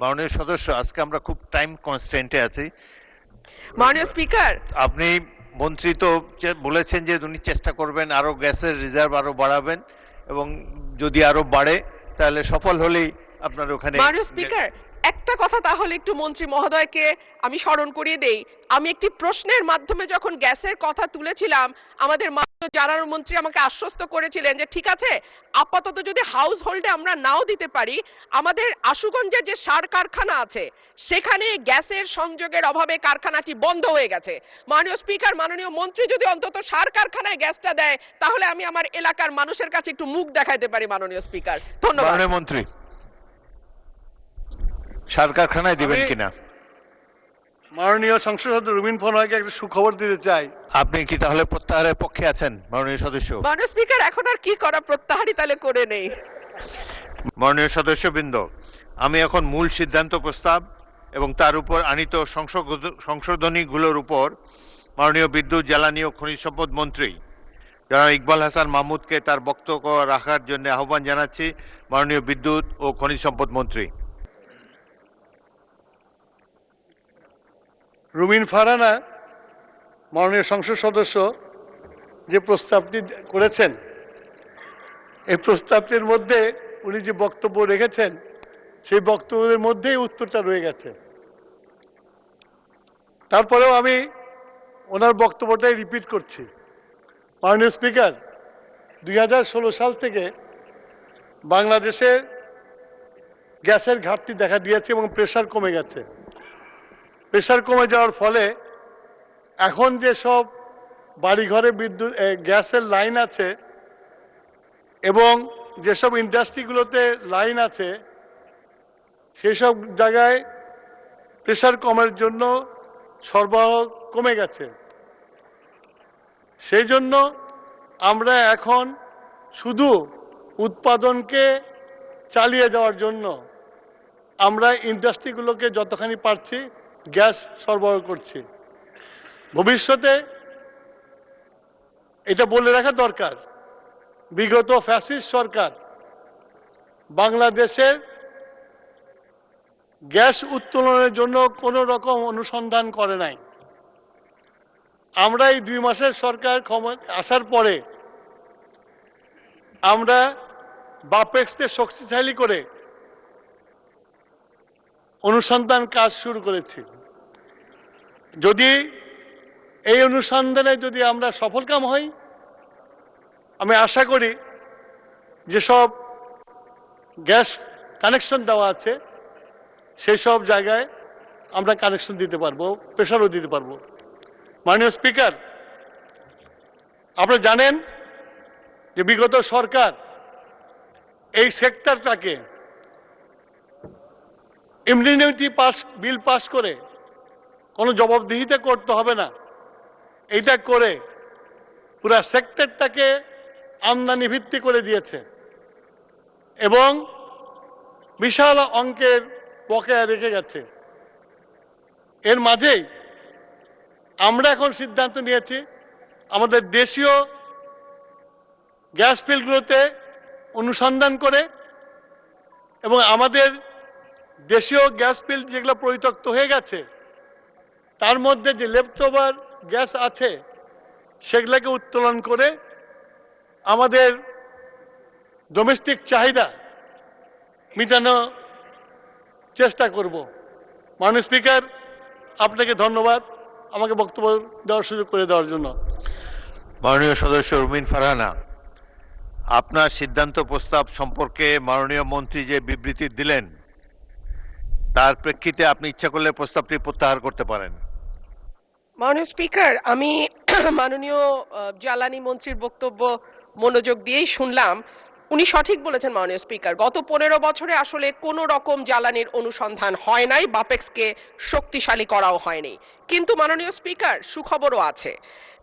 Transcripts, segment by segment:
মাননীয় সদস্য, আজকে আমরা খুব টাইম কনস্ট্যান্টে আছি। মাননীয় স্পিকার, আপনি মন্ত্রী তো বলেছেন যে উনি চেষ্টা করবেন আরো গ্যাসের রিজার্ভ আরো বাড়াবেন, এবং যদি আরো বাড়ে তাহলে সফল হলেই আপনার ওখানে। মাননীয় স্পিকার, একটা কথা তাহলে একটু মন্ত্রী মহোদয়কে আমি স্মরণ করিয়ে দেই। আমি একটি প্রশ্নের মাধ্যমে যখন গ্যাসের কথা তুলেছিলাম, আমাদের মাননীয় জ্বালানি মন্ত্রী আমাকে আশ্বস্ত করেছিলেন যে ঠিক আছে, আপাতত যদি হাউস হোল্ডে আমরা নাও দিতে পারি, আমাদের আশুগঞ্জের যে সার কারখানা আছে সেখানে গ্যাসের সংযোগের অভাবে কারখানাটি বন্ধ হয়ে গেছে। মাননীয় স্পিকার, মাননীয় মন্ত্রী যদি অন্তত সার কারখানায় গ্যাসটা দেয় তাহলে আমি আমার এলাকার মানুষের কাছে একটু মুখ দেখাতে পারি। মাননীয় স্পিকার, ধন্যবাদ। মাননীয় মন্ত্রী, সার কারখানায় দিবেন কিনা? মাননীয় সংসদ সদস্য রুবিন ফারহানাকে একটা সুখবর দিতে চাই। আপনি কি তাহলে প্রত্যাহারের পক্ষে আছেন মাননীয় সদস্য? মাননীয় স্পিকার, এখন আর কি করা, প্রত্যাহারই তাহলে করে নেই। মাননীয় সদস্যবৃন্দ, আমি এখন মূল সিদ্ধান্ত প্রস্তাব এবং তার উপর আনিত সংশোধনীগুলোর উপর মাননীয় বিদ্যুৎ, জ্বালানি ও খনিজ সম্পদ মন্ত্রী জনাব ইকবাল হাসান মাহমুদকে তার বক্তব্য রাখার জন্য আহ্বান জানাচ্ছি। মাননীয় বিদ্যুৎ ও খনিজ সম্পদ মন্ত্রী। রুবিন ফারহানা মাননীয় সংসদ সদস্য যে প্রস্তাবটি করেছেন, এই প্রস্তাবটির মধ্যে উনি যে বক্তব্য রেখেছেন সেই বক্তব্যের মধ্যেই উত্তরটা রয়ে গেছে। তারপরেও আমি ওনার বক্তব্যটাই রিপিট করছি। মাননীয় স্পিকার, 2016 সাল থেকে বাংলাদেশে গ্যাসের ঘাটতি দেখা দিয়েছে এবং প্রেশার কমে গেছে। প্রেশার কমে যাওয়ার ফলে এখন যেসব বাড়িঘরে বিদ্যুৎ গ্যাসের লাইন আছে এবং যেসব ইন্ডাস্ট্রিগুলোতে লাইন আছে সেই সব জায়গায় প্রেশার কমের জন্য সরবরাহ কমে গেছে। সেই জন্য আমরা এখন শুধু উৎপাদনকে চালিয়ে যাওয়ার জন্য আমরা ইন্ডাস্ট্রিগুলোকে যতখানি পারছি গ্যাস সরবরাহ করছি। ভবিষ্যতে এটা বলে রাখা দরকার, বিগত ফ্যাসিস্ট সরকার বাংলাদেশের গ্যাস উত্তোলনের জন্য কোনো রকম অনুসন্ধান করে নাই। আমরা এই 2 মাসের সরকার আসার পরে আমরা বাপেক্সকে শক্তিশালী করে অনুসন্ধান কাজ শুরু করেছি। যদি এই অনুসন্ধানে যদি আমরা সফলকাম হই, আমি আশা করি যেসব গ্যাস কানেকশন দেওয়া আছে সেই সব জায়গায় আমরা কানেকশন দিতে পারবো, প্রেশারও দিতে পারবো। মাননীয় স্পিকার, আপনারা জানেন যে বিগত সরকার এই সেক্টরটাকে ইমিউনিটি বিল পাস করে কোনো জবাবদিহিতা করতে হবে না, এইটা করে পুরা সেক্টরটাকে আমদানি ভিত্তি করে দিয়েছে এবং বিশাল অঙ্কের বকেয়া রেখে গেছে। এর মাঝেই আমরা এখন সিদ্ধান্ত নিয়েছি আমাদের দেশীয় গ্যাস ফিল্ডগুলোতে অনুসন্ধান করে এবং আমাদের দেশীয় গ্যাস ফিল্ড যেগুলো পরিত্যক্ত হয়ে গেছে তার মধ্যে যে লেফটওভার গ্যাস আছে সেগুলোকে উত্তোলন করে আমাদের ডোমেস্টিক চাহিদা মেটানোর চেষ্টা করব। মাননীয় স্পিকার, আপনাকে ধন্যবাদ আমাকে বক্তব্য দেওয়ার সুযোগ করে দেওয়ার জন্য। মাননীয় সদস্য রুবিন ফারহানা, আপনার সিদ্ধান্ত প্রস্তাব সম্পর্কে মাননীয় মন্ত্রী যে বিবৃতি দিলেন তার প্রেক্ষিতে আপনি ইচ্ছা করলে প্রস্তাবটি প্রত্যাহার করতে পারেন। মাননীয় স্পিকার, আমি মাননীয় জ্বালানি মন্ত্রীর বক্তব্য মনোযোগ দিয়েই শুনলাম। উনি সঠিক বলেছেন মাননীয় স্পিকার, গত 15 বছরে আসলে কোনো রকম জ্বালানির অনুসন্ধান হয় নাই, বাপেক্সকে শক্তিশালী করাও হয়নি। কিন্তু মাননীয় স্পিকার, সুখবরও আছে।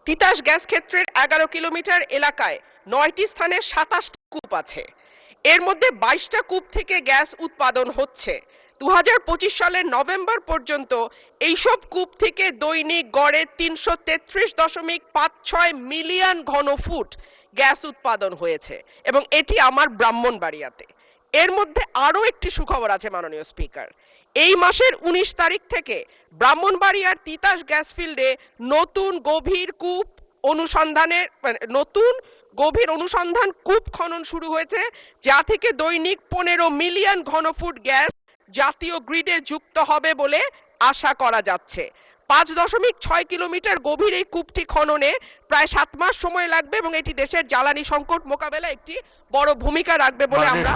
তিতাস গ্যাস ক্ষেত্রের 11 কিলোমিটার এলাকায় 9টি স্থানে 27টি কূপ আছে। এর মধ্যে 22টা কূপ থেকে গ্যাস উৎপাদন হচ্ছে। 2025 সালের নভেম্বর পর্যন্ত এইসব কূপ থেকে দৈনিক গড়ে 333.56 মিলিয়ন ঘনফুট গ্যাস উৎপাদন হয়েছে এবং এটি আমার ব্রাহ্মণবাড়িয়াতে। এর মধ্যে আরও একটি সুখবর আছে মাননীয় স্পিকার, এই মাসের 19 তারিখ থেকে ব্রাহ্মণবাড়িয়ার তিতাস গ্যাস ফিল্ডে নতুন গভীর অনুসন্ধান কূপ খনন শুরু হয়েছে, যা থেকে দৈনিক 15 মিলিয়ন ঘনফুট গ্যাস জাতীয় গ্রিডে যুক্ত হবে বলে আশা করা যাচ্ছে। 5.6 কিলোমিটার গভীর এই কূপটি খননে প্রায় 7 মাস সময় লাগবে এবং এটি দেশের জ্বালানি সংকট মোকাবেলায় একটি বড় ভূমিকা রাখবে বলে আমরা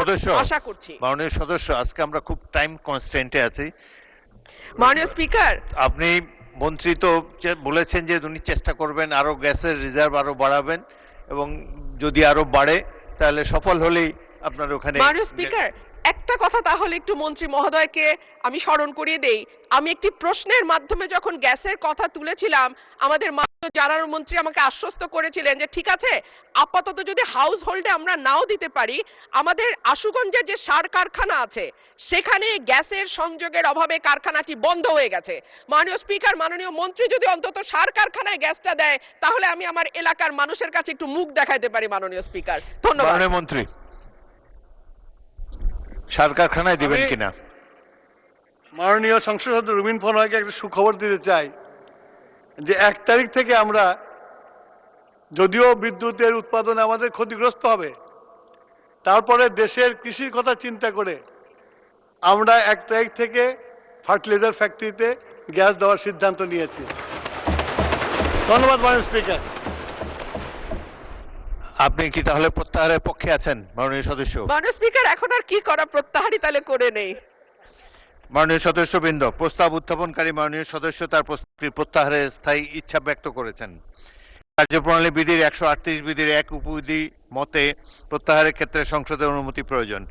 আশা করছি। মাননীয় সদস্য, আজকে আমরা খুব টাইম কনস্ট্যান্টে আছি। মাননীয় স্পিকার, আপনি মন্ত্রী তো বলেছেন যে উনি চেষ্টা করবেন আরো গ্যাসের রিজার্ভ আরো বাড়াবেন এবং যদি আরো বাড়ে তাহলে সফল হলেই আপনার ওখানে। মাননীয় স্পিকার, একটা কথা তাহলে একটু মন্ত্রী মহোদয়কে আমি স্মরণ করিয়ে দেই। আমি একটি প্রশ্নের মাধ্যমে যখন গ্যাসের কথা তুলেছিলাম, আমাদের মাননীয় জ্বালানি মন্ত্রী আমাকে আশ্বস্ত করেছিলেন যে ঠিক আছে, আপাতত যদি হাউস হোল্ডে আমরা নাও দিতে পারি, আমাদের আশুগঞ্জের যে সার কারখানা আছে সেখানে গ্যাসের সংযোগের অভাবে কারখানাটি বন্ধ হয়ে গেছে। মাননীয় স্পিকার, মাননীয় মন্ত্রী যদি অন্তত সার কারখানায় গ্যাসটা দেয় তাহলে আমি আমার এলাকার মানুষের কাছে একটু মুখ দেখাতে পারি। মাননীয় স্পিকার, ধন্যবাদ। মাননীয় মন্ত্রী, সার কারখানায় দিবেন কিনা? মাননীয় সংসদ সদস্য রুবিন ফরহাকে একটা সুখবর দিতে চাই যে 1 তারিখ থেকে আমরা, যদিও বিদ্যুতের উৎপাদন আমাদের ক্ষতিগ্রস্ত হবে, তারপরে দেশের কৃষির কথা চিন্তা করে আমরা 1 তারিখ থেকে ফার্টিলাইজার ফ্যাক্টরিতে গ্যাস দেওয়ার সিদ্ধান্ত নিয়েছি। ধন্যবাদ মাননীয় স্পিকার। আপনি কি তাহলে প্রত্যাহারের পক্ষে আছেন মাননীয় সদস্য? মাননীয় স্পিকার, এখন আর কি করা, প্রত্যাহারই তাহলে করে নেই। মাননীয় সদস্যবৃন্দ, প্রস্তাব উত্থাপনকারী মাননীয় সদস্য তার প্রস্তাবটি প্রত্যাহারের স্থায়ী ইচ্ছা ব্যক্ত করেছেন। কার্যপ্রণালী বিধির 138 বিধির 1 উপবিধি মতে প্রত্যাহারের ক্ষেত্রে সংসদের অনুমতি প্রয়োজন।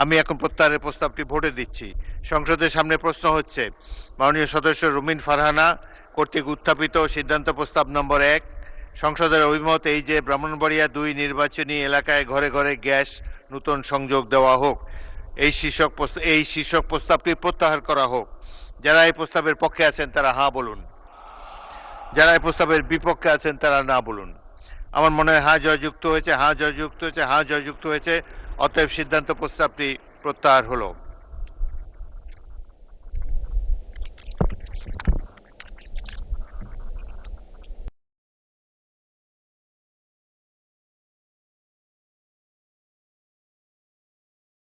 আমি এখন প্রত্যাহারের প্রস্তাবটি ভোটে দিচ্ছি। সংসদের সামনে প্রশ্ন হচ্ছে মাননীয় সদস্য রুমিন ফারহানা কর্তৃক উত্থাপিত সিদ্ধান্ত প্রস্তাব নম্বর 1। সংসদের অভিমত এই যে ব্রাহ্মণবাড়িয়া 2 নির্বাচনী এলাকায় ঘরে ঘরে গ্যাস নতুন সংযোগ দেওয়া হোক। এই শীর্ষক প্রস্তাবটি প্রত্যাহার করা হোক। যারা এই প্রস্তাবের পক্ষে আছেন তারা হ্যাঁ বলুন, যারা এই প্রস্তাবের বিপক্ষে আছেন তারা না বলুন। আমার মনে হয় হ্যাঁ জয়যুক্ত হয়েছে, হ্যাঁ জয়যুক্ত হয়েছে, হ্যাঁ জয়যুক্ত হয়েছে। অতএব সিদ্ধান্ত প্রস্তাবটি প্রত্যাহার হলো।